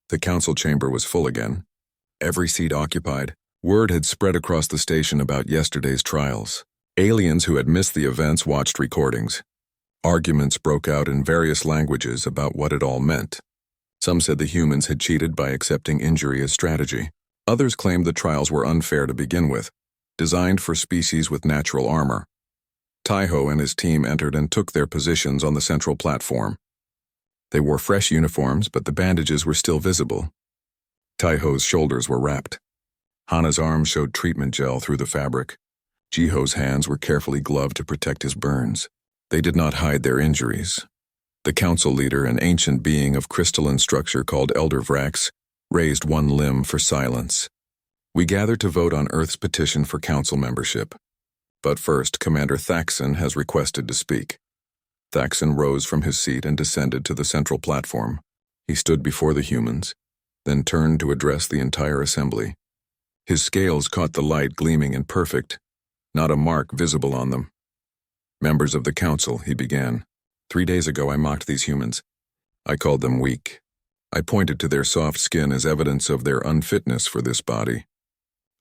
The council chamber was full again. Every seat occupied. Word had spread across the station about yesterday's trials. Aliens who had missed the events watched recordings. Arguments broke out in various languages about what it all meant. Some said the humans had cheated by accepting injury as strategy. Others claimed the trials were unfair to begin with, designed for species with natural armor. Taiho and his team entered and took their positions on the central platform. They wore fresh uniforms, but the bandages were still visible. Taiho's shoulders were wrapped. Hana's arms showed treatment gel through the fabric. Jiho's hands were carefully gloved to protect his burns. They did not hide their injuries. The council leader, an ancient being of crystalline structure called Elder Vrax, raised one limb for silence. We gathered to vote on Earth's petition for council membership. But first, Commander Thaxon has requested to speak. Thaxon rose from his seat and descended to the central platform. He stood before the humans, then turned to address the entire assembly. His scales caught the light gleaming and perfect, not a mark visible on them. Members of the council, he began. 3 days ago I mocked these humans. I called them weak. I pointed to their soft skin as evidence of their unfitness for this body.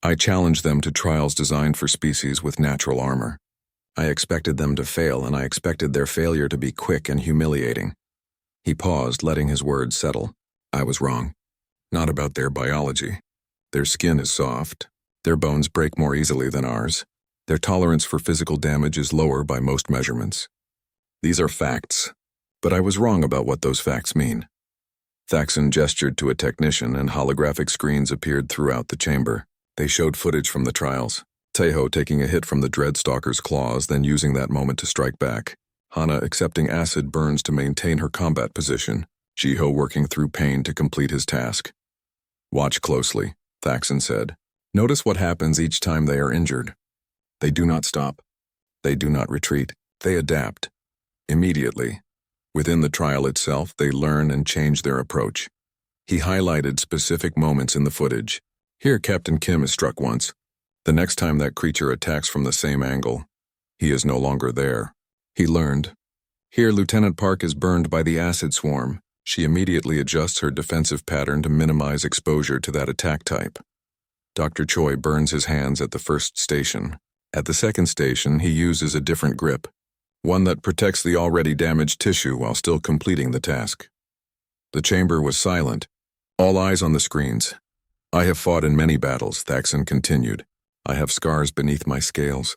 I challenged them to trials designed for species with natural armor. I expected them to fail, and I expected their failure to be quick and humiliating. He paused, letting his words settle. I was wrong. Not about their biology. Their skin is soft. Their bones break more easily than ours. Their tolerance for physical damage is lower by most measurements. These are facts, but I was wrong about what those facts mean. Thaxon gestured to a technician, and holographic screens appeared throughout the chamber. They showed footage from the trials. Taiho taking a hit from the Dreadstalker's claws, then using that moment to strike back. Hana accepting acid burns to maintain her combat position. Jiho working through pain to complete his task. Watch closely, Thaxon said. Notice what happens each time they are injured. They do not stop. They do not retreat. They adapt. Immediately. Within the trial itself, they learn and change their approach. He highlighted specific moments in the footage. Here, Captain Kim is struck once. The next time that creature attacks from the same angle, he is no longer there. He learned. Here, Lieutenant Park is burned by the acid swarm. She immediately adjusts her defensive pattern to minimize exposure to that attack type. Dr. Choi burns his hands at the first station. At the second station, he uses a different grip, one that protects the already damaged tissue while still completing the task. The chamber was silent, all eyes on the screens. I have fought in many battles, Thaxon continued. I have scars beneath my scales.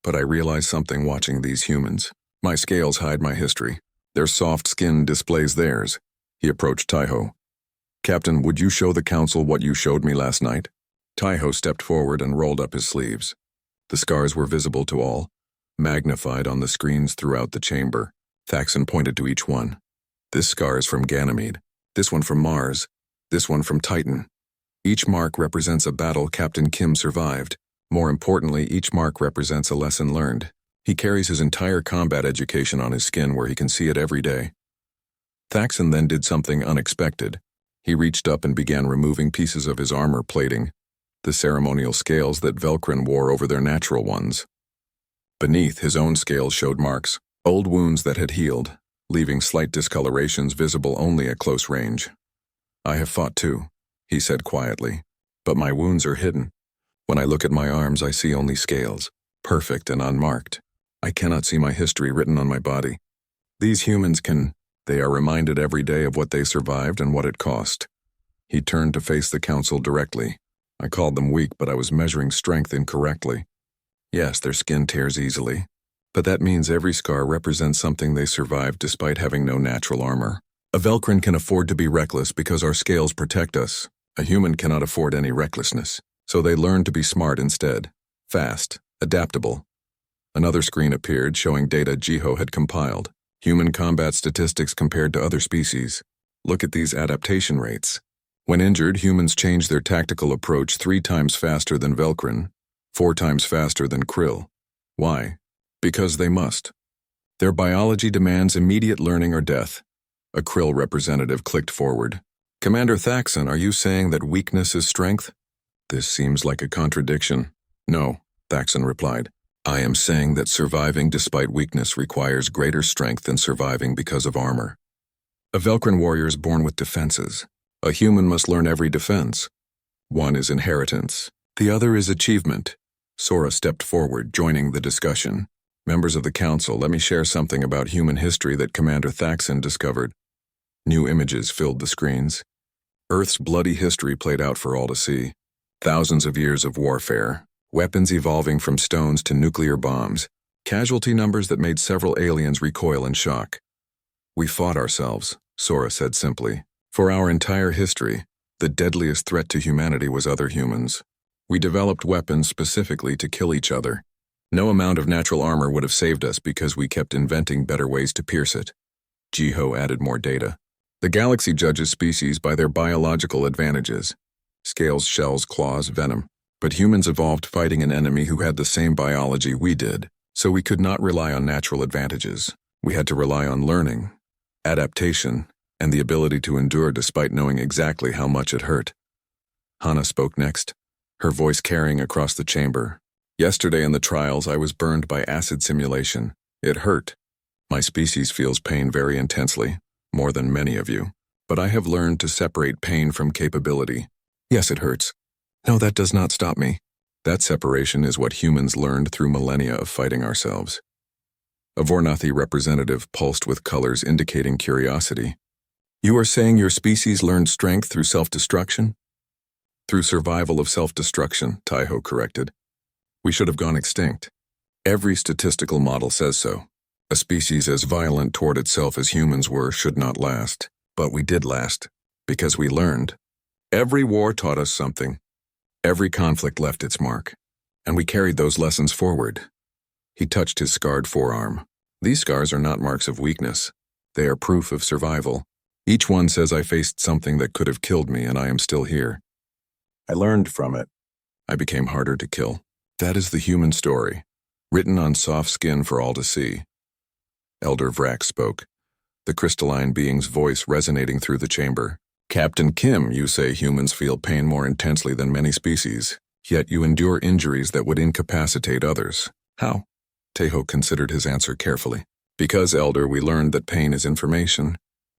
But I realize something watching these humans. My scales hide my history. Their soft skin displays theirs. He approached Taiho. Captain, would you show the council what you showed me last night? Taiho stepped forward and rolled up his sleeves. The scars were visible to all, magnified on the screens throughout the chamber. Thaxon pointed to each one. This scar is from Ganymede, this one from Mars, this one from Titan. Each mark represents a battle Captain Kim survived. More importantly, each mark represents a lesson learned. He carries his entire combat education on his skin where he can see it every day. Thaxon then did something unexpected. He reached up and began removing pieces of his armor plating, the ceremonial scales that Velcrin wore over their natural ones. Beneath, his own scales showed marks, old wounds that had healed, leaving slight discolorations visible only at close range. I have fought too, he said quietly, but my wounds are hidden. When I look at my arms, I see only scales, perfect and unmarked. I cannot see my history written on my body. These humans can. They are reminded every day of what they survived and what it cost. He turned to face the council directly. I called them weak, but I was measuring strength incorrectly. Yes, their skin tears easily, but that means every scar represents something they survived despite having no natural armor. A Velcrin can afford to be reckless because our scales protect us. A human cannot afford any recklessness, so they learn to be smart instead. Fast, adaptable. Another screen appeared showing data Jiho had compiled. Human combat statistics compared to other species. Look at these adaptation rates. When injured, humans change their tactical approach 3 times faster than Velcrin, 4 times faster than Krill. Why? Because they must. Their biology demands immediate learning or death. A Krill representative clicked forward. Commander Thaxon, are you saying that weakness is strength? This seems like a contradiction. No, Thaxon replied. I am saying that surviving despite weakness requires greater strength than surviving because of armor. A Velcrin warrior is born with defenses. A human must learn every defense. One is inheritance. The other is achievement. Sora stepped forward, joining the discussion. Members of the council, let me share something about human history that Commander Thaxon discovered. New images filled the screens. Earth's bloody history played out for all to see. Thousands of years of warfare, weapons evolving from stones to nuclear bombs, casualty numbers that made several aliens recoil in shock. We fought ourselves, Sora said simply. For our entire history, the deadliest threat to humanity was other humans. We developed weapons specifically to kill each other. No amount of natural armor would have saved us because we kept inventing better ways to pierce it. Jiho added more data. The galaxy judges species by their biological advantages. Scales, shells, claws, venom. But humans evolved fighting an enemy who had the same biology we did, so we could not rely on natural advantages. We had to rely on learning, adaptation, and the ability to endure despite knowing exactly how much it hurt. Hana spoke next, her voice carrying across the chamber. Yesterday in the trials, I was burned by acid simulation. It hurt. My species feels pain very intensely, more than many of you. But I have learned to separate pain from capability. Yes, it hurts. No, that does not stop me. That separation is what humans learned through millennia of fighting ourselves. A Vornathi representative pulsed with colors indicating curiosity. You are saying your species learned strength through self-destruction? Through survival of self-destruction, Taiho corrected. We should have gone extinct. Every statistical model says so. A species as violent toward itself as humans were should not last. But we did last, because we learned. Every war taught us something. Every conflict left its mark. And we carried those lessons forward. He touched his scarred forearm. These scars are not marks of weakness. They are proof of survival. Each one says I faced something that could have killed me and I am still here. I learned from it. I became harder to kill. That is the human story, written on soft skin for all to see. Elder Vrack spoke, the crystalline being's voice resonating through the chamber. Captain Kim, you say humans feel pain more intensely than many species, yet you endure injuries that would incapacitate others. How? Teho considered his answer carefully. Because, Elder, we learned that pain is information.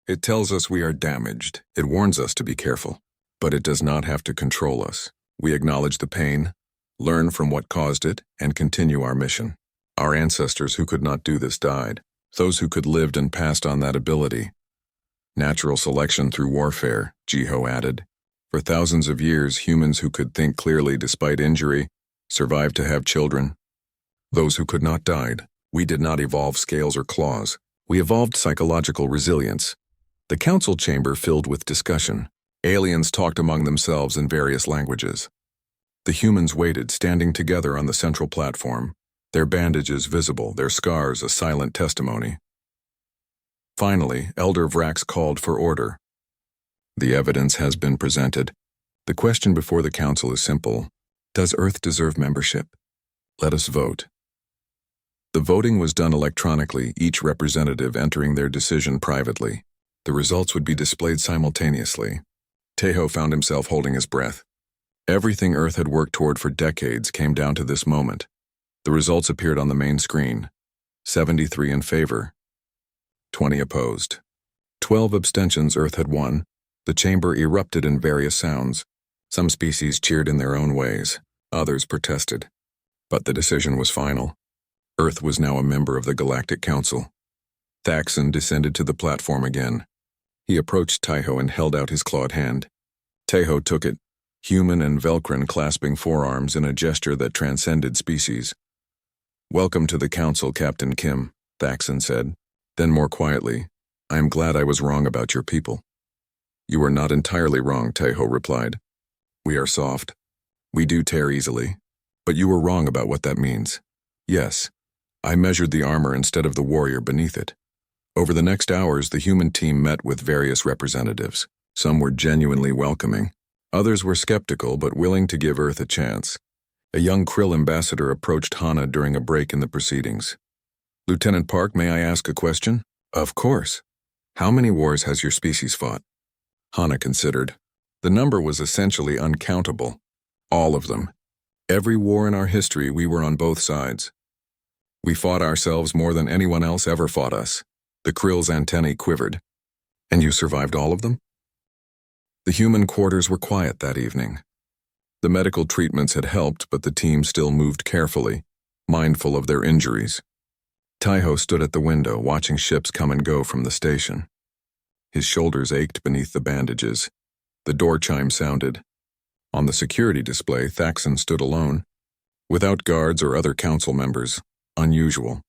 It tells us we are damaged. It warns us to be careful. But it does not have to control us. We acknowledge the pain, learn from what caused it, and continue our mission. Our ancestors who could not do this died. Those who could lived and passed on that ability. Natural selection through warfare, Jiho added. For thousands of years, humans who could think clearly despite injury survived to have children. Those who could not died. We did not evolve scales or claws. We evolved psychological resilience. The council chamber filled with discussion. Aliens talked among themselves in various languages. The humans waited, standing together on the central platform, their bandages visible, their scars a silent testimony. Finally, Elder Vrax called for order. The evidence has been presented. The question before the council is simple. Does Earth deserve membership? Let us vote. The voting was done electronically, each representative entering their decision privately. The results would be displayed simultaneously. Teho found himself holding his breath. Everything Earth had worked toward for decades came down to this moment. The results appeared on the main screen. 73 in favor. 20 opposed. 12 abstentions. Earth had won. The chamber erupted in various sounds. Some species cheered in their own ways. Others protested. But the decision was final. Earth was now a member of the Galactic Council. Thaxon descended to the platform again. He approached Taiho and held out his clawed hand. Teho took it, human and Velcrin clasping forearms in a gesture that transcended species. Welcome to the council, Captain Kim, Thaxon said. Then more quietly, I am glad I was wrong about your people. You are not entirely wrong, Teho replied. We are soft. We do tear easily. But you were wrong about what that means. Yes, I measured the armor instead of the warrior beneath it. Over the next hours, the human team met with various representatives. Some were genuinely welcoming. Others were skeptical but willing to give Earth a chance. A young Krill ambassador approached Hana during a break in the proceedings. Lieutenant Park, may I ask a question? Of course. How many wars has your species fought? Hana considered. The number was essentially uncountable. All of them. Every war in our history, we were on both sides. We fought ourselves more than anyone else ever fought us. The Krill's antennae quivered. And you survived all of them? The human quarters were quiet that evening. The medical treatments had helped, but the team still moved carefully, mindful of their injuries. Taiho stood at the window, watching ships come and go from the station. His shoulders ached beneath the bandages. The door chime sounded. On the security display, Thaxon stood alone, without guards or other council members. Unusual.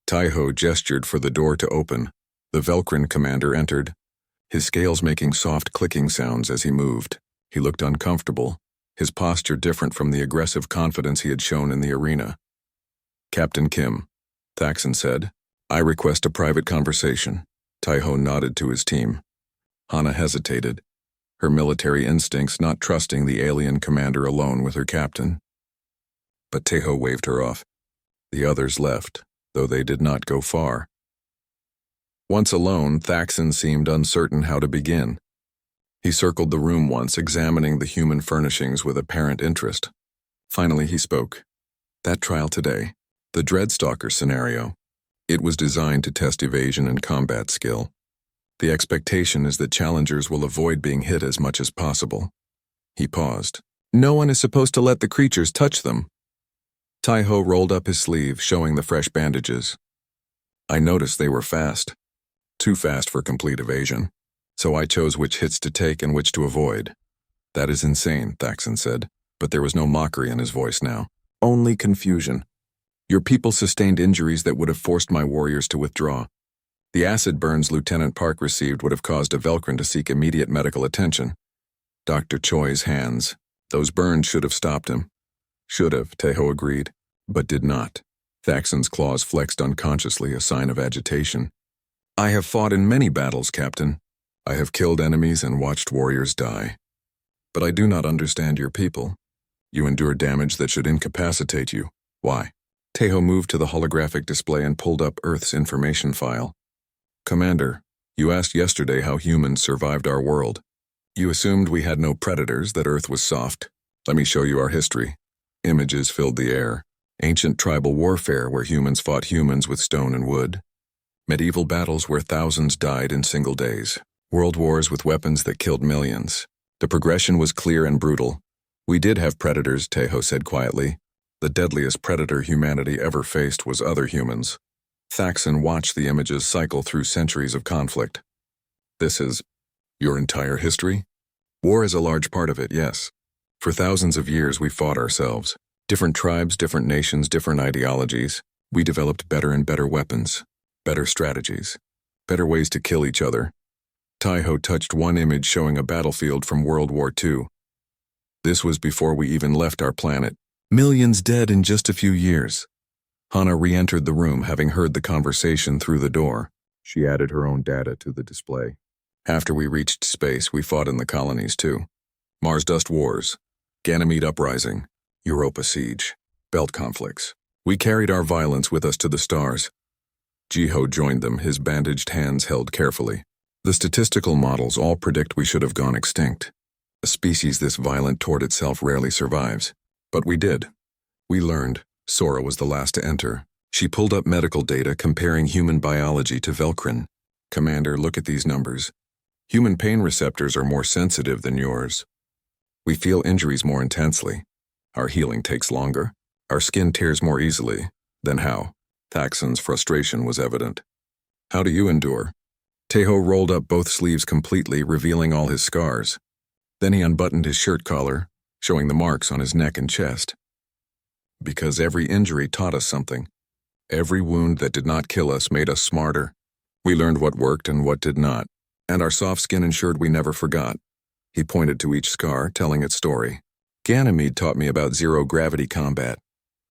Taiho gestured for the door to open. The Velcrin commander entered, his scales making soft clicking sounds as he moved. He looked uncomfortable, his posture different from the aggressive confidence he had shown in the arena. "Captain Kim," Thaxon said, "I request a private conversation." Taiho nodded to his team. Hana hesitated, her military instincts not trusting the alien commander alone with her captain. But Taiho waved her off. The others left, though they did not go far. Once alone, Thaxon seemed uncertain how to begin. He circled the room once, examining the human furnishings with apparent interest. Finally he spoke. "That trial today, the Dreadstalker scenario, it was designed to test evasion and combat skill. The expectation is that challengers will avoid being hit as much as possible." He paused. "No one is supposed to let the creatures touch them." Taiho rolled up his sleeve, showing the fresh bandages. "I noticed they were fast. Too fast for complete evasion. So I chose which hits to take and which to avoid." "That is insane," Thaxon said, but there was no mockery in his voice now. Only confusion. "Your people sustained injuries that would have forced my warriors to withdraw. The acid burns Lieutenant Park received would have caused a Velcrin to seek immediate medical attention. Dr. Choi's hands. Those burns should have stopped him." "Should have," Taiho agreed, but did not. Thaxon's claws flexed unconsciously, a sign of agitation. "I have fought in many battles, Captain. I have killed enemies and watched warriors die. But I do not understand your people. You endure damage that should incapacitate you. Why?" Taiho moved to the holographic display and pulled up Earth's information file. "Commander, you asked yesterday how humans survived our world. You assumed we had no predators, that Earth was soft. Let me show you our history." Images filled the air. Ancient tribal warfare where humans fought humans with stone and wood. Medieval battles where thousands died in single days. World wars with weapons that killed millions. The progression was clear and brutal. "We did have predators," Taiho said quietly. "The deadliest predator humanity ever faced was other humans." Thaxon watched the images cycle through centuries of conflict. "This is your entire history?" "War is a large part of it, yes. For thousands of years we fought ourselves. Different tribes, different nations, different ideologies. We developed better and better weapons, better strategies, better ways to kill each other." Taiho touched one image showing a battlefield from World War II. "This was before we even left our planet. Millions dead in just a few years." Hana re-entered the room, having heard the conversation through the door. She added her own data to the display. "After we reached space, we fought in the colonies too. Mars Dust Wars, Ganymede Uprising, Europa Siege, Belt Conflicts. We carried our violence with us to the stars." Jiho joined them, his bandaged hands held carefully. "The statistical models all predict we should have gone extinct. A species this violent toward itself rarely survives. But we did. We learned." Sora was the last to enter. She pulled up medical data comparing human biology to Velcrin. "Commander, look at these numbers. Human pain receptors are more sensitive than yours. We feel injuries more intensely. Our healing takes longer. Our skin tears more easily. Then how?" Thaxon's frustration was evident. "How do you endure?" Taiho rolled up both sleeves completely, revealing all his scars. Then he unbuttoned his shirt collar, showing the marks on his neck and chest. "Because every injury taught us something. Every wound that did not kill us made us smarter. We learned what worked and what did not, and our soft skin ensured we never forgot." He pointed to each scar, telling its story. "Ganymede taught me about zero-gravity combat.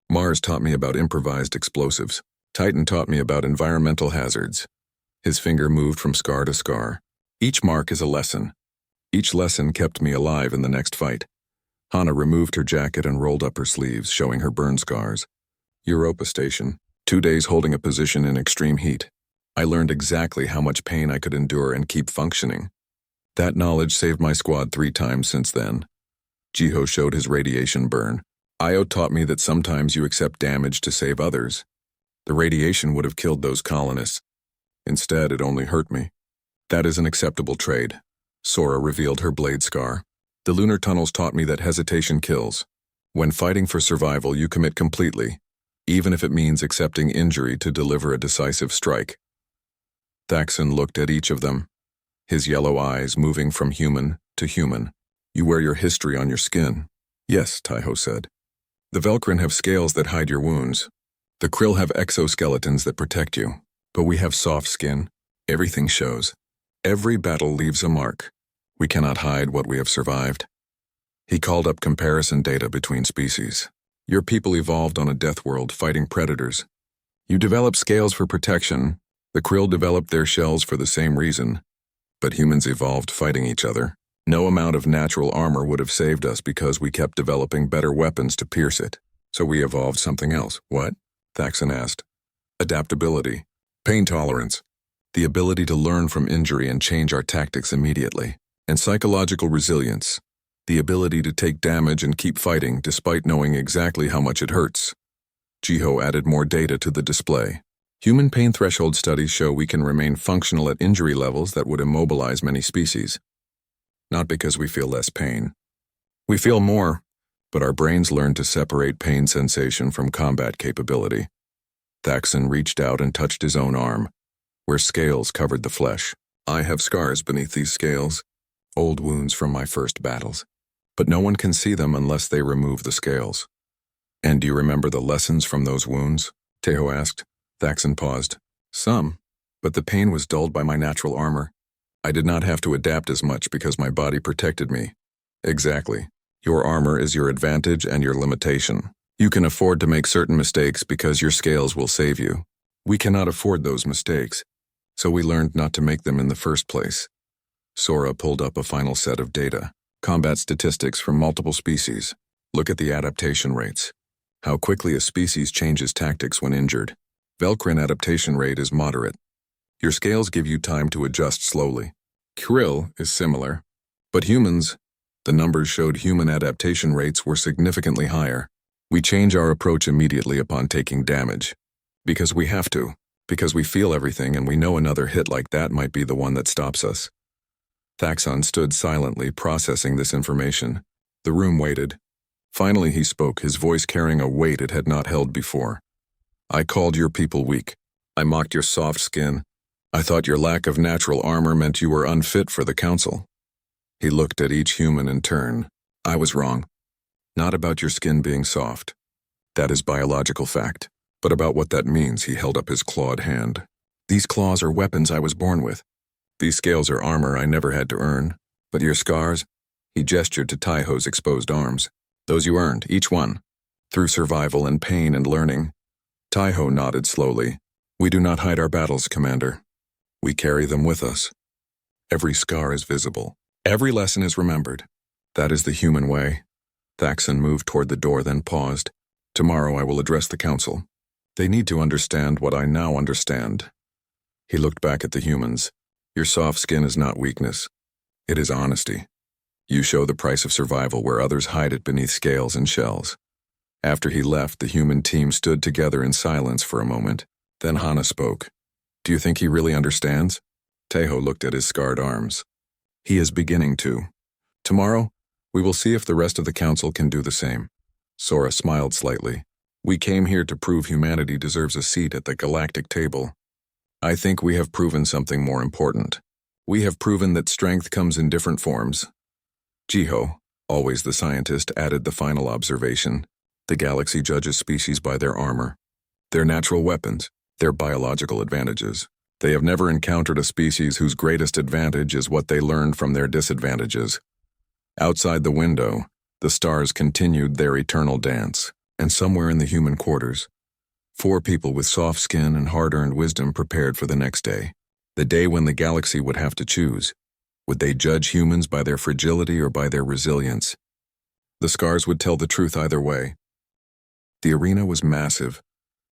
Mars taught me about improvised explosives. Titan taught me about environmental hazards." His finger moved from scar to scar. "Each mark is a lesson. Each lesson kept me alive in the next fight." Hana removed her jacket and rolled up her sleeves, showing her burn scars. "Europa Station. 2 days holding a position in extreme heat. I learned exactly how much pain I could endure and keep functioning. That knowledge saved my squad 3 times since then." Jiho showed his radiation burn. "Io taught me that sometimes you accept damage to save others. The radiation would have killed those colonists. Instead, it only hurt me. That is an acceptable trade. Sora revealed her blade scar. The lunar tunnels taught me that hesitation kills. When fighting for survival, you commit completely, even if it means accepting injury to deliver a decisive strike. Thaxon looked at each of them, his yellow eyes moving from human to human. You wear your history on your skin. Yes, Taiho said. The Velcrin have scales that hide your wounds. The Krill have exoskeletons that protect you. But we have soft skin. Everything shows. Every battle leaves a mark. We cannot hide what we have survived. He called up comparison data between species. Your people evolved on a death world fighting predators. You developed scales for protection. The Krill developed their shells for the same reason. But humans evolved fighting each other. No amount of natural armor would have saved us because we kept developing better weapons to pierce it. So we evolved something else. What? Thaxon asked. Adaptability. Pain tolerance. The ability to learn from injury and change our tactics immediately. And psychological resilience. The ability to take damage and keep fighting despite knowing exactly how much it hurts. Jiho added more data to the display. Human pain threshold studies show we can remain functional at injury levels that would immobilize many species. Not because we feel less pain. We feel more, but our brains learn to separate pain sensation from combat capability. Thaxon reached out and touched his own arm, where scales covered the flesh. I have scars beneath these scales, old wounds from my first battles. But no one can see them unless they remove the scales. And do you remember the lessons from those wounds? Teho asked. Thaxon paused. Some, but the pain was dulled by my natural armor. I did not have to adapt as much because my body protected me. Exactly. Your armor is your advantage and your limitation. You can afford to make certain mistakes because your scales will save you. We cannot afford those mistakes, so we learned not to make them in the first place. Sora pulled up a final set of data. Combat statistics from multiple species. Look at the adaptation rates. How quickly a species changes tactics when injured. Velcrin adaptation rate is moderate. Your scales give you time to adjust slowly. Krill is similar. But humans, the numbers showed human adaptation rates were significantly higher. We change our approach immediately upon taking damage. Because we have to. Because we feel everything and we know another hit like that might be the one that stops us. Thaxon stood silently, processing this information. The room waited. Finally he spoke, his voice carrying a weight it had not held before. I called your people weak. I mocked your soft skin. I thought your lack of natural armor meant you were unfit for the council. He looked at each human in turn. I was wrong. Not about your skin being soft. That is biological fact. But about what that means, he held up his clawed hand. These claws are weapons I was born with. These scales are armor I never had to earn. But your scars? He gestured to Taiho's exposed arms. Those you earned, each one. Through survival and pain and learning. Taiho nodded slowly. We do not hide our battles, Commander. We carry them with us. Every scar is visible. Every lesson is remembered. That is the human way. Thaxon moved toward the door, then paused. Tomorrow I will address the council. They need to understand what I now understand. He looked back at the humans. Your soft skin is not weakness. It is honesty. You show the price of survival where others hide it beneath scales and shells. After he left, the human team stood together in silence for a moment. Then Hana spoke. Do you think he really understands? Teho looked at his scarred arms. He is beginning to. Tomorrow, we will see if the rest of the council can do the same. Sora smiled slightly. We came here to prove humanity deserves a seat at the galactic table. I think we have proven something more important. We have proven that strength comes in different forms. Jiho, always the scientist, added the final observation. The galaxy judges species by their armor, their natural weapons, their biological advantages. They have never encountered a species whose greatest advantage is what they learned from their disadvantages. Outside the window, the stars continued their eternal dance, and somewhere in the human quarters, 4 people with soft skin and hard-earned wisdom prepared for the next day. The day when the galaxy would have to choose. Would they judge humans by their fragility or by their resilience? The scars would tell the truth either way. The arena was massive,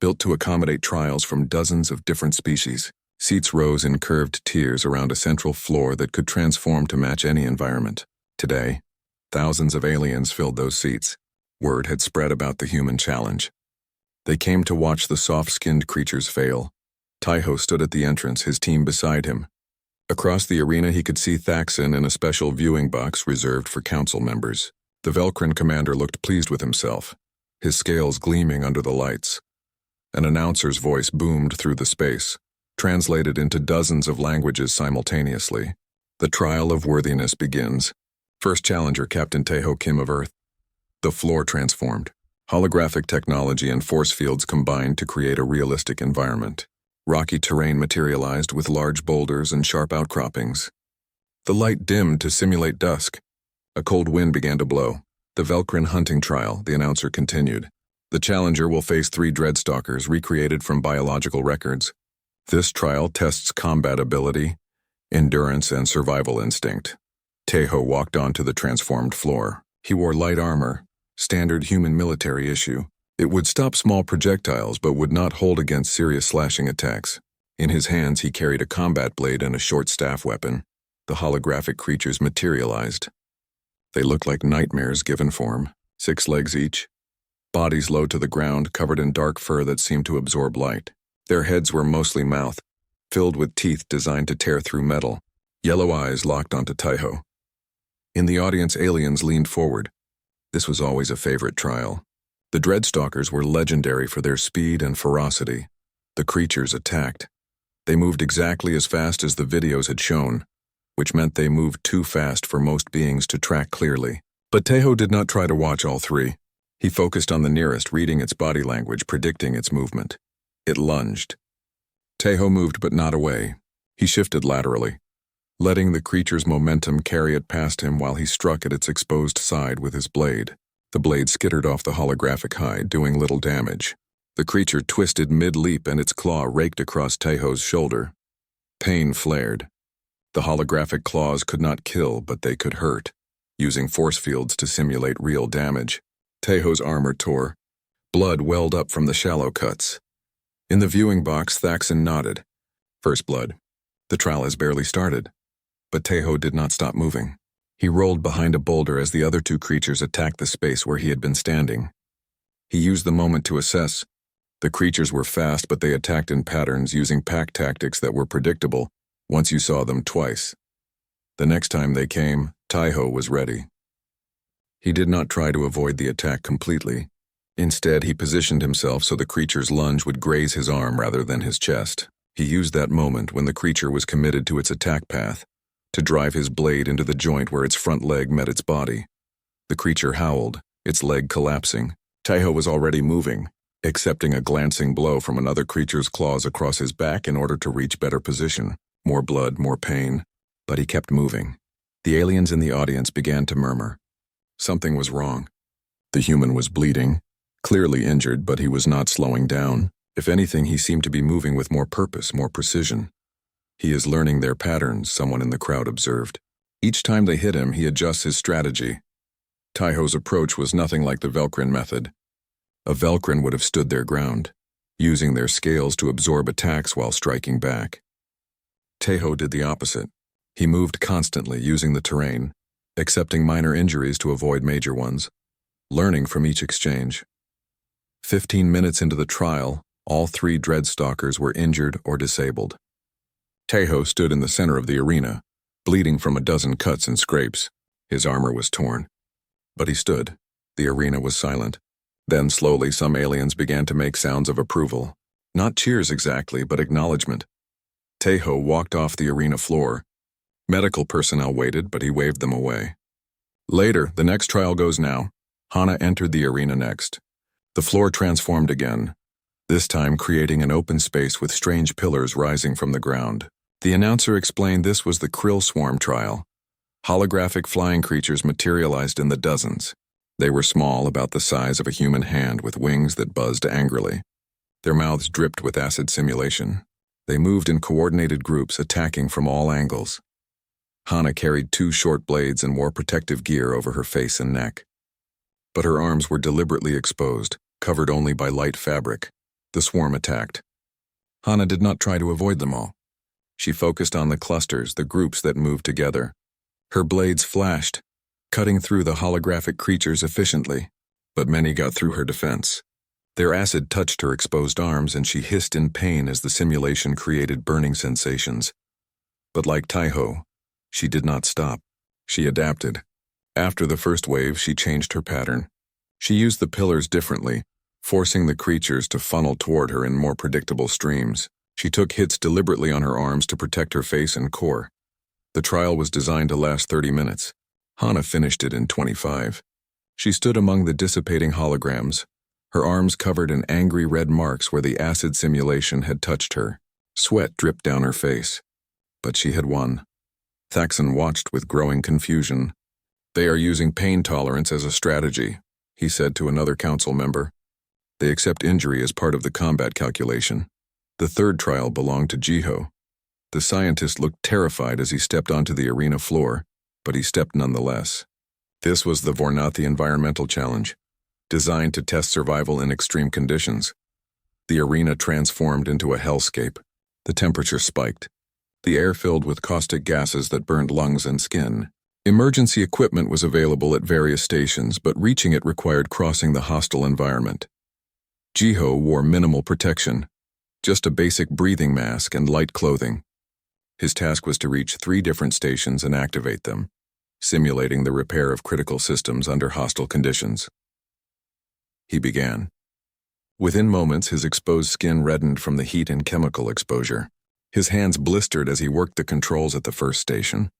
built to accommodate trials from dozens of different species. Seats rose in curved tiers around a central floor that could transform to match any environment. Today, thousands of aliens filled those seats. Word had spread about the human challenge. They came to watch the soft-skinned creatures fail. Taiho stood at the entrance, his team beside him. Across the arena he could see Thaxon in a special viewing box reserved for council members. The Velcrin commander looked pleased with himself, his scales gleaming under the lights. An announcer's voice boomed through the space, translated into dozens of languages simultaneously. The trial of worthiness begins. First challenger, Captain Taeho Kim of Earth. The floor transformed. Holographic technology and force fields combined to create a realistic environment. Rocky terrain materialized with large boulders and sharp outcroppings. The light dimmed to simulate dusk. A cold wind began to blow. The Velcrin hunting trial, the announcer continued. The challenger will face 3 dreadstalkers recreated from biological records. This trial tests combat ability, endurance, and survival instinct. Taeho walked onto the transformed floor. He wore light armor, standard human military issue. It would stop small projectiles but would not hold against serious slashing attacks. In his hands he carried a combat blade and a short staff weapon. The holographic creatures materialized. They looked like nightmares given form, 6 legs each. Bodies low to the ground, covered in dark fur that seemed to absorb light. Their heads were mostly mouth, filled with teeth designed to tear through metal. Yellow eyes locked onto Taeho. In the audience, aliens leaned forward. This was always a favorite trial. The dreadstalkers were legendary for their speed and ferocity. The creatures attacked. They moved exactly as fast as the videos had shown, which meant they moved too fast for most beings to track clearly. But Taeho did not try to watch all 3. He focused on the nearest, reading its body language, predicting its movement. It lunged. Taeho moved but not away. He shifted laterally, letting the creature's momentum carry it past him while he struck at its exposed side with his blade. The blade skittered off the holographic hide, doing little damage. The creature twisted mid-leap and its claw raked across Taeho's shoulder. Pain flared. The holographic claws could not kill, but they could hurt, using force fields to simulate real damage. Taeho's armor tore. Blood welled up from the shallow cuts. In the viewing box, Thaxon nodded. First blood. The trial has barely started. But Taeho did not stop moving. He rolled behind a boulder as the other 2 creatures attacked the space where he had been standing. He used the moment to assess. The creatures were fast, but they attacked in patterns using pack tactics that were predictable once you saw them twice. The next time they came, Taeho was ready. He did not try to avoid the attack completely. Instead, he positioned himself so the creature's lunge would graze his arm rather than his chest. He used that moment, when the creature was committed to its attack path, to drive his blade into the joint where its front leg met its body. The creature howled, its leg collapsing. Taeho was already moving, accepting a glancing blow from another creature's claws across his back in order to reach better position. More blood, more pain. But he kept moving. The aliens in the audience began to murmur. Something was wrong. The human was bleeding, clearly injured, but he was not slowing down. If anything, he seemed to be moving with more purpose, more precision. He is learning their patterns, someone in the crowd observed. Each time they hit him, he adjusts his strategy. Taeho's approach was nothing like the Velcrin method. A Velcrin would have stood their ground, using their scales to absorb attacks while striking back. Taeho did the opposite. He moved constantly, using the terrain, accepting minor injuries to avoid major ones, learning from each exchange. 15 minutes into the trial, all 3 dreadstalkers were injured or disabled. Taeho stood in the center of the arena, bleeding from a dozen cuts and scrapes. His armor was torn. But he stood. The arena was silent. Then slowly some aliens began to make sounds of approval. Not cheers exactly, but acknowledgement. Taeho walked off the arena floor. Medical personnel waited, but he waved them away. Later, the next trial goes now. Hana entered the arena next. The floor transformed again, this time creating an open space with strange pillars rising from the ground. The announcer explained this was the Krill Swarm trial. Holographic flying creatures materialized in the dozens. They were small, about the size of a human hand, with wings that buzzed angrily. Their mouths dripped with acid simulation. They moved in coordinated groups, attacking from all angles. Hana carried 2 short blades and wore protective gear over her face and neck. But her arms were deliberately exposed, covered only by light fabric. The swarm attacked. Hana did not try to avoid them all. She focused on the clusters, the groups that moved together. Her blades flashed, cutting through the holographic creatures efficiently, but many got through her defense. Their acid touched her exposed arms, and she hissed in pain as the simulation created burning sensations. But like Taiho, she did not stop. She adapted. After the first wave, she changed her pattern. She used the pillars differently, forcing the creatures to funnel toward her in more predictable streams. She took hits deliberately on her arms to protect her face and core. The trial was designed to last 30 minutes. Hana finished it in 25. She stood among the dissipating holograms, her arms covered in angry red marks where the acid simulation had touched her. Sweat dripped down her face. But she had won. Thaxon watched with growing confusion. "They are using pain tolerance as a strategy," he said to another council member. "They accept injury as part of the combat calculation." The third trial belonged to Jiho. The scientist looked terrified as he stepped onto the arena floor, but he stepped nonetheless. This was the Vornathi Environmental Challenge, designed to test survival in extreme conditions. The arena transformed into a hellscape. The temperature spiked. The air filled with caustic gases that burned lungs and skin. Emergency equipment was available at various stations, but reaching it required crossing the hostile environment. Jiho wore minimal protection, just a basic breathing mask and light clothing. His task was to reach 3 different stations and activate them, simulating the repair of critical systems under hostile conditions. He began. Within moments, his exposed skin reddened from the heat and chemical exposure. His hands blistered as he worked the controls at the first station.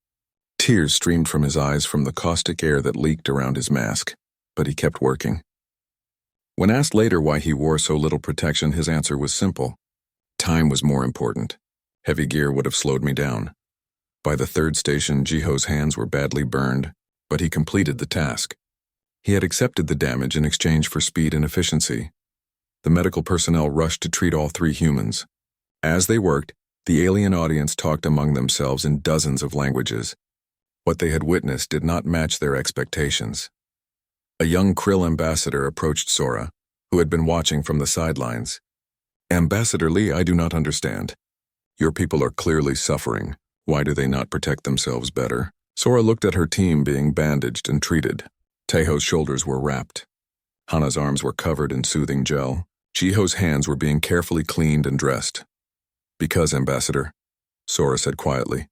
Tears streamed from his eyes from the caustic air that leaked around his mask, but he kept working. When asked later why he wore so little protection, his answer was simple. Time was more important. Heavy gear would have slowed me down. By the third station, Jiho's hands were badly burned, but he completed the task. He had accepted the damage in exchange for speed and efficiency. The medical personnel rushed to treat all 3 humans. As they worked, the alien audience talked among themselves in dozens of languages. What they had witnessed did not match their expectations. A young Krill ambassador approached Sora, who had been watching from the sidelines. "Ambassador Lee, I do not understand. Your people are clearly suffering. Why do they not protect themselves better?" Sora looked at her team being bandaged and treated. Taiho's shoulders were wrapped. Hana's arms were covered in soothing gel. Jiho's hands were being carefully cleaned and dressed. "Because, Ambassador," Sora said quietly,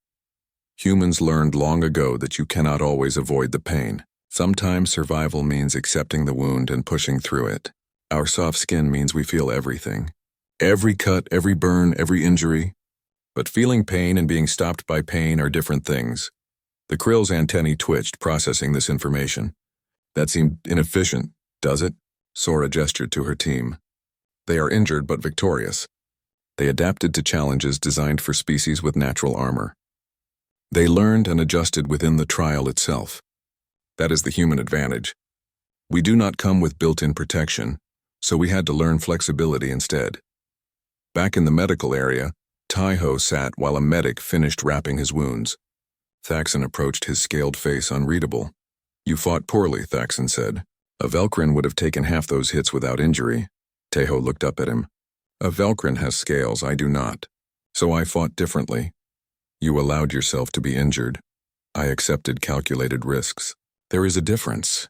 "humans learned long ago that you cannot always avoid the pain. Sometimes survival means accepting the wound and pushing through it. Our soft skin means we feel everything. Every cut, every burn, every injury. But feeling pain and being stopped by pain are different things." The Krill's antennae twitched, processing this information. "That seemed inefficient, does it?" Sora gestured to her team. "They are injured but victorious. They adapted to challenges designed for species with natural armor. They learned and adjusted within the trial itself. That is the human advantage. We do not come with built-in protection, so we had to learn flexibility instead." Back in the medical area, Taiho sat while a medic finished wrapping his wounds. Thaxon approached, his scaled face unreadable. "You fought poorly," Thaxon said. "A Velcrin would have taken half those hits without injury." Taiho looked up at him. "A Velcrin has scales, I do not. So I fought differently. You allowed yourself to be injured. I accepted calculated risks. There is a difference."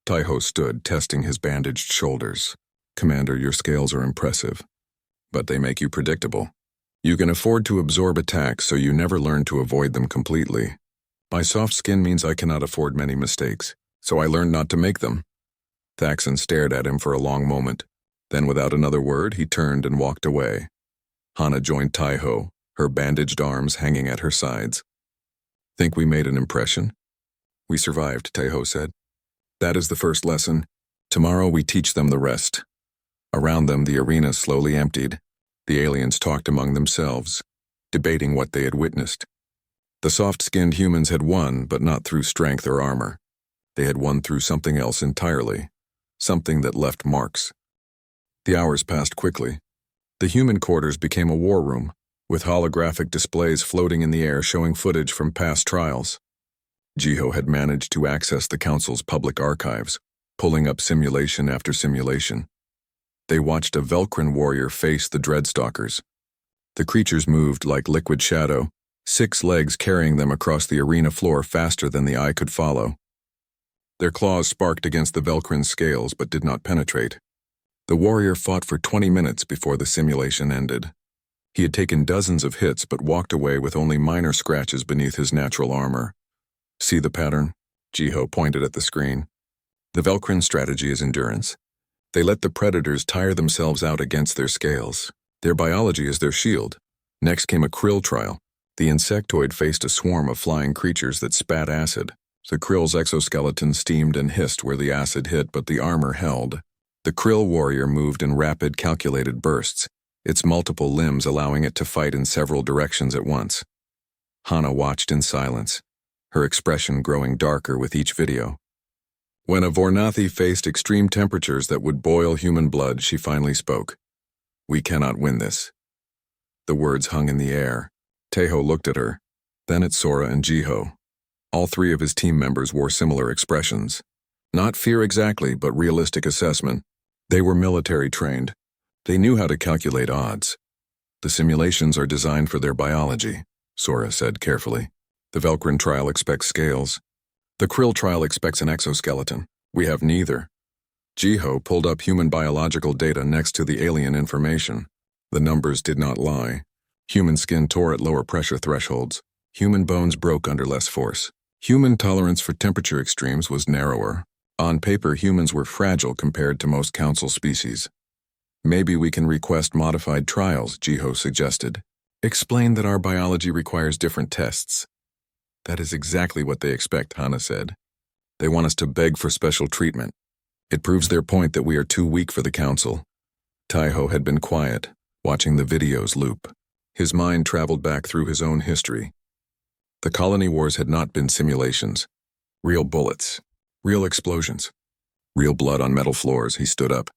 Taiho stood, testing his bandaged shoulders. "Commander, your scales are impressive, but they make you predictable. You can afford to absorb attacks, so you never learn to avoid them completely. My soft skin means I cannot afford many mistakes, so I learned not to make them." Thaxon stared at him for a long moment. Then, without another word, he turned and walked away. Hana joined Taiho, her bandaged arms hanging at her sides. "Think we made an impression?" "We survived," Taiho said. "That is the first lesson. Tomorrow we teach them the rest." Around them, the arena slowly emptied. The aliens talked among themselves, debating what they had witnessed. The soft-skinned humans had won, but not through strength or armor. They had won through something else entirely, something that left marks. The hours passed quickly. The human quarters became a war room, with holographic displays floating in the air showing footage from past trials. Jiho had managed to access the Council's public archives, pulling up simulation after simulation. They watched a Velcrin warrior face the Dreadstalkers. The creatures moved like liquid shadow, 6 legs carrying them across the arena floor faster than the eye could follow. Their claws sparked against the Velcrin's scales but did not penetrate. The warrior fought for 20 minutes before the simulation ended. He had taken dozens of hits but walked away with only minor scratches beneath his natural armor. See the pattern? Jiho pointed at the screen. The Velcrin strategy is endurance. They let the predators tire themselves out against their scales. Their biology is their shield. Next came a krill trial. The insectoid faced a swarm of flying creatures that spat acid. The krill's exoskeleton steamed and hissed where the acid hit, but the armor held. The krill warrior moved in rapid, calculated bursts, its multiple limbs allowing it to fight in several directions at once. Hana watched in silence, her expression growing darker with each video. When a Vornathi faced extreme temperatures that would boil human blood, she finally spoke. "We cannot win this." The words hung in the air. Taeho looked at her, then at Sora and Jiho. All three of his team members wore similar expressions. Not fear exactly, but realistic assessment. They were military trained. They knew how to calculate odds. "The simulations are designed for their biology," Sora said carefully. "The Velcrin trial expects scales. The krill trial expects an exoskeleton. We have neither." Jiho pulled up human biological data next to the alien information. The numbers did not lie. Human skin tore at lower pressure thresholds. Human bones broke under less force. Human tolerance for temperature extremes was narrower. On paper, humans were fragile compared to most council species. "Maybe we can request modified trials," Jiho suggested. "Explain that our biology requires different tests." "That is exactly what they expect," Hana said. "They want us to beg for special treatment. It proves their point that we are too weak for the council." Taeho had been quiet, watching the videos loop. His mind traveled back through his own history. The colony wars had not been simulations. Real bullets. Real explosions. Real blood on metal floors. He stood up.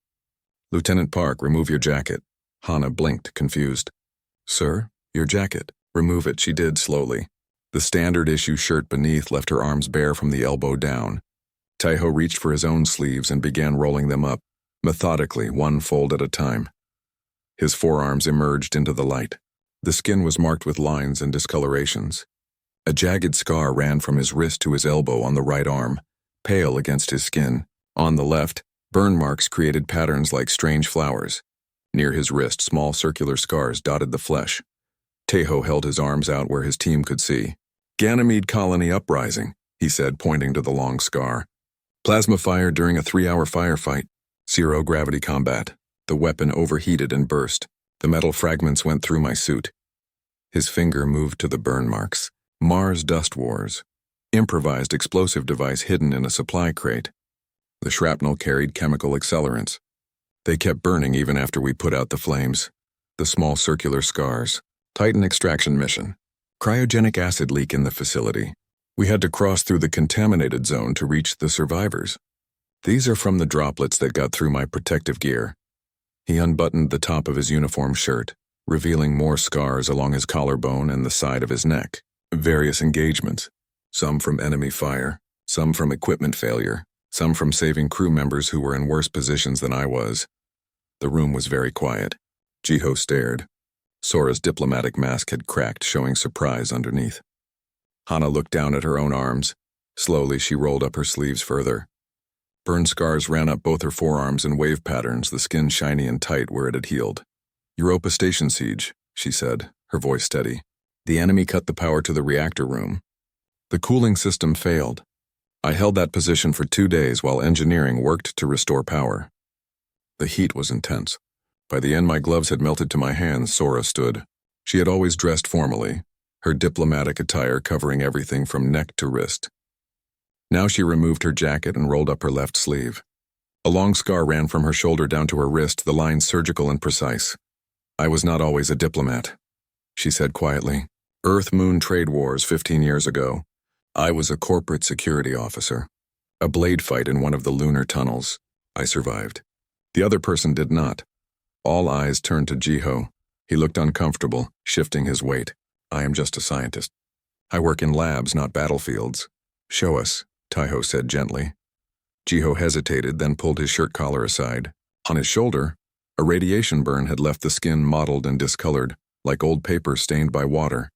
"Lieutenant Park, remove your jacket." Hana blinked, confused. "Sir, your jacket." "Remove it," she did slowly. The standard issue shirt beneath left her arms bare from the elbow down. Taeho reached for his own sleeves and began rolling them up, methodically, one fold at a time. His forearms emerged into the light. The skin was marked with lines and discolorations. A jagged scar ran from his wrist to his elbow on the right arm, pale against his skin. On the left, burn marks created patterns like strange flowers. Near his wrist, small circular scars dotted the flesh. Taeho held his arms out where his team could see. "Ganymede colony uprising," he said, pointing to the long scar. "Plasma fire during a 3-hour firefight. Zero-gravity combat. The weapon overheated and burst. The metal fragments went through my suit." His finger moved to the burn marks. "Mars Dust Wars. Improvised explosive device hidden in a supply crate. The shrapnel carried chemical accelerants. They kept burning even after we put out the flames. The small circular scars. Titan extraction mission. Cryogenic acid leak in the facility. We had to cross through the contaminated zone to reach the survivors. These are from the droplets that got through my protective gear." He unbuttoned the top of his uniform shirt, revealing more scars along his collarbone and the side of his neck. Various engagements. Some from enemy fire, some from equipment failure, some from saving crew members who were in worse positions than I was. The room was very quiet. Jiho stared. Sora's diplomatic mask had cracked, showing surprise underneath. Hana looked down at her own arms. Slowly, she rolled up her sleeves further. Burn scars ran up both her forearms in wave patterns, the skin shiny and tight where it had healed. "Europa Station siege," she said, her voice steady. "The enemy cut the power to the reactor room. The cooling system failed. I held that position for 2 days while engineering worked to restore power. The heat was intense. By the end, my gloves had melted to my hands." Sora stood. She had always dressed formally, her diplomatic attire covering everything from neck to wrist. Now she removed her jacket and rolled up her left sleeve. A long scar ran from her shoulder down to her wrist, the lines surgical and precise. "I was not always a diplomat," she said quietly. "Earth-Moon trade wars 15 years ago. I was a corporate security officer. A blade fight in one of the lunar tunnels. I survived. The other person did not." All eyes turned to Jiho. He looked uncomfortable, shifting his weight. "I am just a scientist. I work in labs, not battlefields." "Show us," Taeho said gently. Jiho hesitated, then pulled his shirt collar aside. On his shoulder, a radiation burn had left the skin mottled and discolored, like old paper stained by water.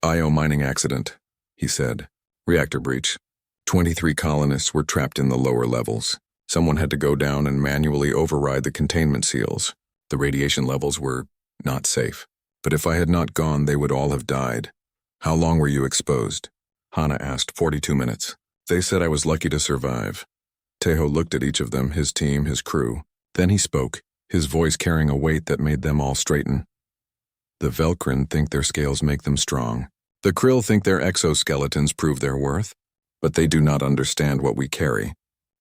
"Io mining accident," he said. "Reactor breach. 23 colonists were trapped in the lower levels. Someone had to go down and manually override the containment seals. The radiation levels were not safe." But if I had not gone, they would all have died. How long were you exposed? Hana asked. 42 minutes. They said I was lucky to survive. Teho looked at each of them, his team, his crew. Then he spoke, his voice carrying a weight that made them all straighten. The Velkrin think their scales make them strong. The Krill think their exoskeletons prove their worth. But they do not understand what we carry.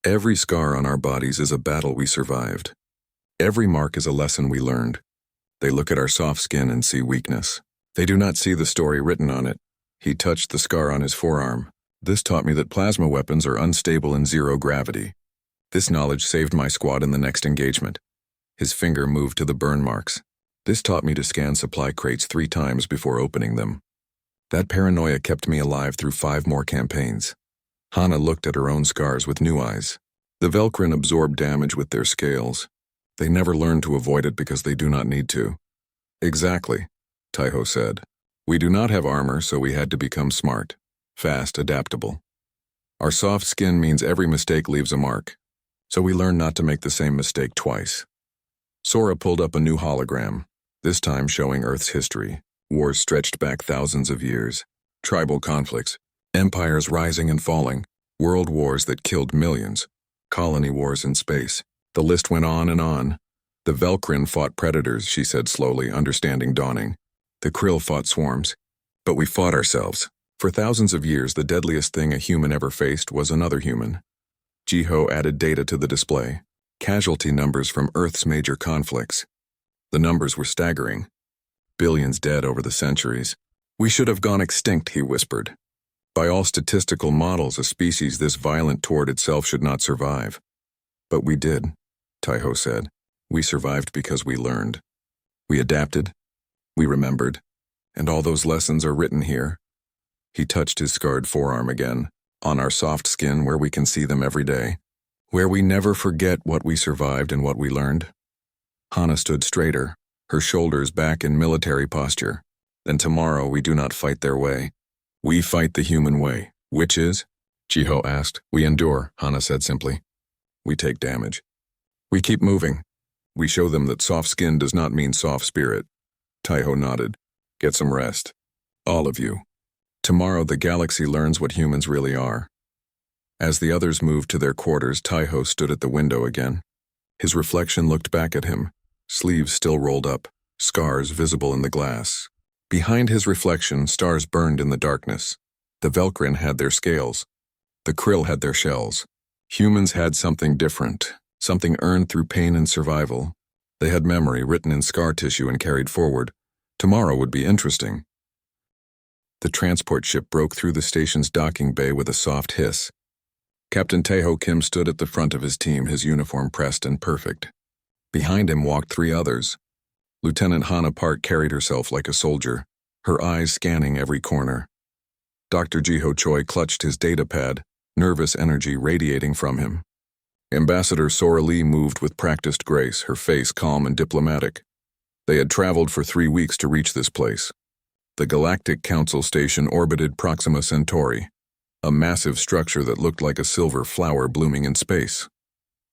Every scar on our bodies is a battle we survived. Every mark is a lesson we learned. They look at our soft skin and see weakness. They do not see the story written on it. He touched the scar on his forearm. This taught me that plasma weapons are unstable in zero gravity. This knowledge saved my squad in the next engagement. His finger moved to the burn marks. This taught me to scan supply crates 3 times before opening them. That paranoia kept me alive through 5 more campaigns. Hana looked at her own scars with new eyes. The Velkrin absorb damage with their scales. They never learn to avoid it because they do not need to. Exactly, Taiho said. We do not have armor, so we had to become smart, fast, adaptable. Our soft skin means every mistake leaves a mark, so we learn not to make the same mistake twice. Sora pulled up a new hologram, this time showing Earth's history. Wars stretched back thousands of years. Tribal conflicts, empires rising and falling, world wars that killed millions, colony wars in space. The list went on and on. The Velkrin fought predators, she said slowly, understanding dawning. The Krill fought swarms. But we fought ourselves. For thousands of years, the deadliest thing a human ever faced was another human. Jiho added data to the display. Casualty numbers from Earth's major conflicts. The numbers were staggering. Billions dead over the centuries. We should have gone extinct, he whispered. By all statistical models, a species this violent toward itself should not survive. But we did, Taiho said. We survived because we learned. We adapted. We remembered. And all those lessons are written here. He touched his scarred forearm again, on our soft skin where we can see them every day. Where we never forget what we survived and what we learned. Hana stood straighter, her shoulders back in military posture. Then tomorrow we do not fight their way. We fight the human way. Which is? Jiho asked. We endure, Hana said simply. We take damage. We keep moving. We show them that soft skin does not mean soft spirit. Taiho nodded. Get some rest. All of you. Tomorrow the galaxy learns what humans really are. As the others moved to their quarters, Taiho stood at the window again. His reflection looked back at him, sleeves still rolled up, scars visible in the glass. Behind his reflection, stars burned in the darkness. The Velkrin had their scales. The Krill had their shells. Humans had something different, something earned through pain and survival. They had memory written in scar tissue and carried forward. Tomorrow would be interesting. The transport ship broke through the station's docking bay with a soft hiss. Captain Taeho Kim stood at the front of his team, his uniform pressed and perfect. Behind him walked 3 others. Lieutenant Hana Park carried herself like a soldier, her eyes scanning every corner. Dr. Jiho Choi clutched his data pad, nervous energy radiating from him. Ambassador Sora Lee moved with practiced grace, her face calm and diplomatic. They had traveled for 3 weeks to reach this place. The Galactic Council station orbited Proxima Centauri, a massive structure that looked like a silver flower blooming in space.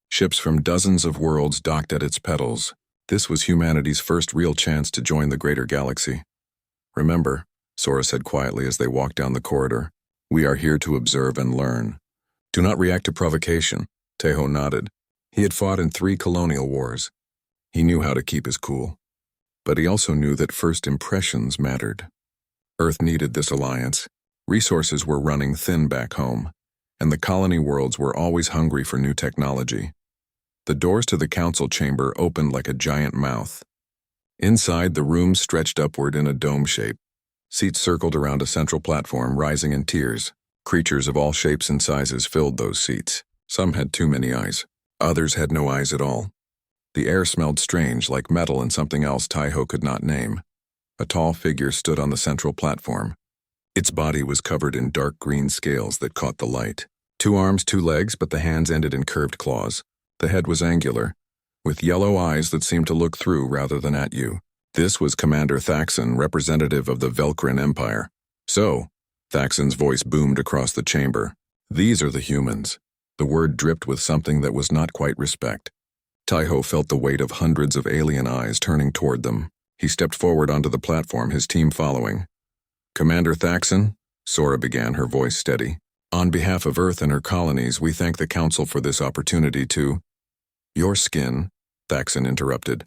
Ships from dozens of worlds docked at its petals. This was humanity's first real chance to join the greater galaxy. Remember, Sora said quietly as they walked down the corridor, we are here to observe and learn. Do not react to provocation. Taeho nodded. He had fought in 3 colonial wars. He knew how to keep his cool. But he also knew that first impressions mattered. Earth needed this alliance. Resources were running thin back home, and the colony worlds were always hungry for new technology. The doors to the council chamber opened like a giant mouth. Inside, the room stretched upward in a dome shape. Seats circled around a central platform, rising in tiers. Creatures of all shapes and sizes filled those seats. Some had too many eyes. Others had no eyes at all. The air smelled strange, like metal and something else Taiho could not name. A tall figure stood on the central platform. Its body was covered in dark green scales that caught the light. 2 arms, 2 legs, but the hands ended in curved claws. The head was angular, with yellow eyes that seemed to look through rather than at you. This was Commander Thaxon, representative of the Velkrin Empire. So, Thaxon's voice boomed across the chamber. These are the humans. The word dripped with something that was not quite respect. Taiho felt the weight of hundreds of alien eyes turning toward them. He stepped forward onto the platform, his team following. "Commander Thaxon," Sora began, her voice steady. "On behalf of Earth and her colonies, we thank the Council for this opportunity to—" "Your skin," Thaxon interrupted.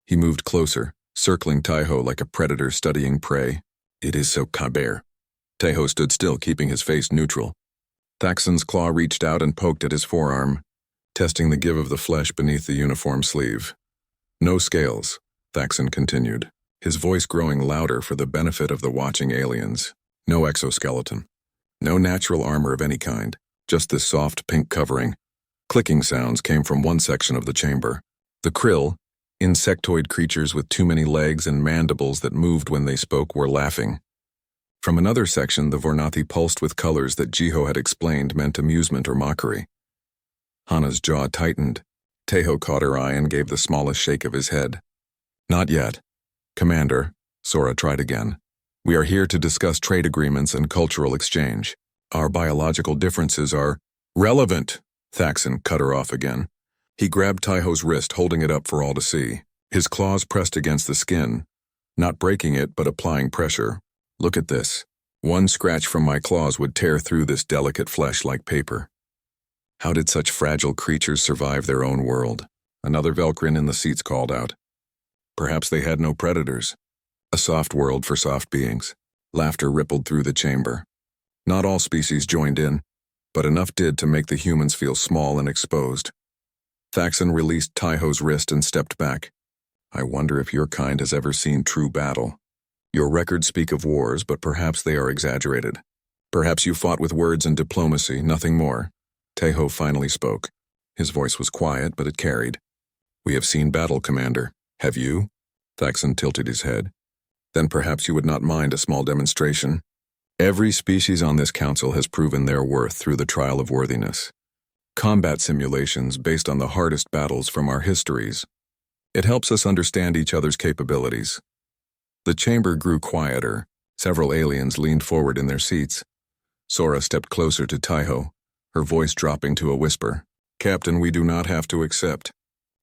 He moved closer, circling Taiho like a predator studying prey. "It is so Kaber." Taiho stood still, keeping his face neutral. Thaxon's claw reached out and poked at his forearm, testing the give of the flesh beneath the uniform sleeve. "No scales," Thaxon continued, his voice growing louder for the benefit of the watching aliens. "No exoskeleton. No natural armor of any kind, just this soft pink covering." Clicking sounds came from one section of the chamber. The krill, insectoid creatures with too many legs and mandibles that moved when they spoke, were laughing. From another section, the Vornathi pulsed with colors that Jiho had explained meant amusement or mockery. Hana's jaw tightened. Taiho caught her eye and gave the smallest shake of his head. "Not yet. Commander," Sora tried again. "We are here to discuss trade agreements and cultural exchange. Our biological differences are—" "Relevant," Thaxon cut her off again. He grabbed Taiho's wrist, holding it up for all to see. His claws pressed against the skin, not breaking it but applying pressure. "Look at this. One scratch from my claws would tear through this delicate flesh like paper. How did such fragile creatures survive their own world?" Another Velcrin in the seats called out. "Perhaps they had no predators. A soft world for soft beings." Laughter rippled through the chamber. Not all species joined in, but enough did to make the humans feel small and exposed. Thaxon released Taiho's wrist and stepped back. "I wonder if your kind has ever seen true battle. Your records speak of wars, but perhaps they are exaggerated. Perhaps you fought with words and diplomacy, nothing more." Taiho finally spoke. His voice was quiet, but it carried. "We have seen battle, Commander. Have you?" Thaxon tilted his head. "Then perhaps you would not mind a small demonstration. Every species on this council has proven their worth through the trial of worthiness. Combat simulations based on the hardest battles from our histories. It helps us understand each other's capabilities." The chamber grew quieter. Several aliens leaned forward in their seats. Sora stepped closer to Taiho, her voice dropping to a whisper. "Captain, we do not have to accept."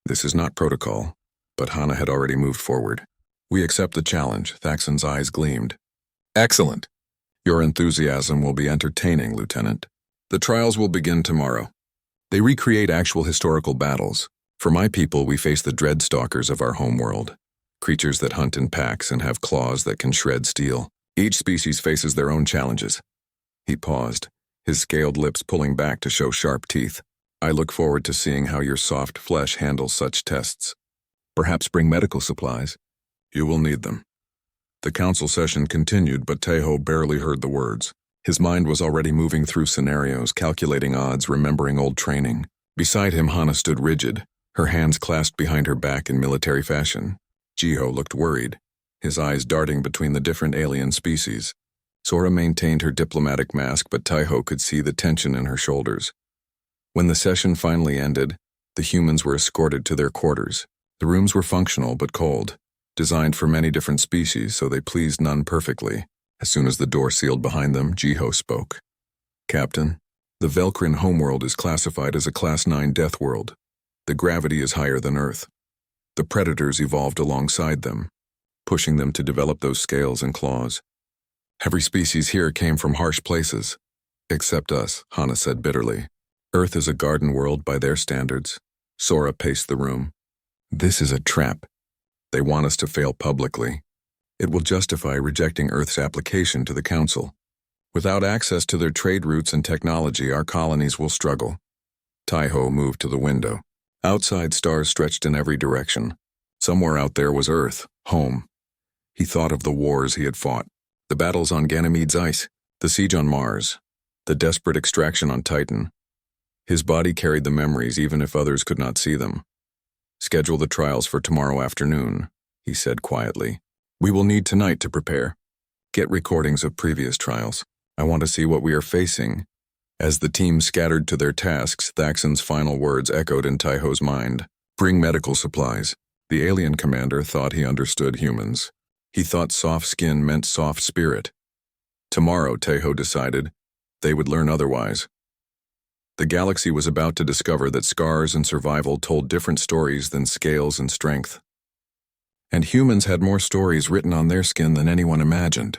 This is not protocol, but Hana had already moved forward. "We accept the challenge," Thaxon's eyes gleamed. "Excellent. Your enthusiasm will be entertaining, Lieutenant. The trials will begin tomorrow. They recreate actual historical battles. For my people, we face the dreadstalkers of our homeworld. Creatures that hunt in packs and have claws that can shred steel. Each species faces their own challenges." He paused, his scaled lips pulling back to show sharp teeth. "I look forward to seeing how your soft flesh handles such tests. Perhaps bring medical supplies. You will need them." The council session continued, but Taiho barely heard the words. His mind was already moving through scenarios, calculating odds, remembering old training. Beside him, Hana stood rigid, her hands clasped behind her back in military fashion. Jiho looked worried, his eyes darting between the different alien species. Sora maintained her diplomatic mask, but Taiho could see the tension in her shoulders. When the session finally ended, the humans were escorted to their quarters. The rooms were functional but cold, designed for many different species, so they pleased none perfectly. As soon as the door sealed behind them, Jiho spoke. "Captain, the Velcrin homeworld is classified as a Class 9 death world. The gravity is higher than Earth. The predators evolved alongside them, pushing them to develop those scales and claws. Every species here came from harsh places. Except us," Hana said bitterly. "Earth is a garden world by their standards." Sora paced the room. "This is a trap. They want us to fail publicly. It will justify rejecting Earth's application to the Council. Without access to their trade routes and technology, our colonies will struggle." Taiho moved to the window. Outside, stars stretched in every direction. Somewhere out there was Earth, home. He thought of the wars he had fought, the battles on Ganymede's ice, the siege on Mars, the desperate extraction on Titan. His body carried the memories even if others could not see them. "Schedule the trials for tomorrow afternoon," he said quietly. "We will need tonight to prepare. Get recordings of previous trials. I want to see what we are facing." As the team scattered to their tasks, Thaxon's final words echoed in Taiho's mind. "Bring medical supplies." The alien commander thought he understood humans. He thought soft skin meant soft spirit. Tomorrow, Taiho decided, they would learn otherwise. The galaxy was about to discover that scars and survival told different stories than scales and strength. and humans had more stories written on their skin than anyone imagined.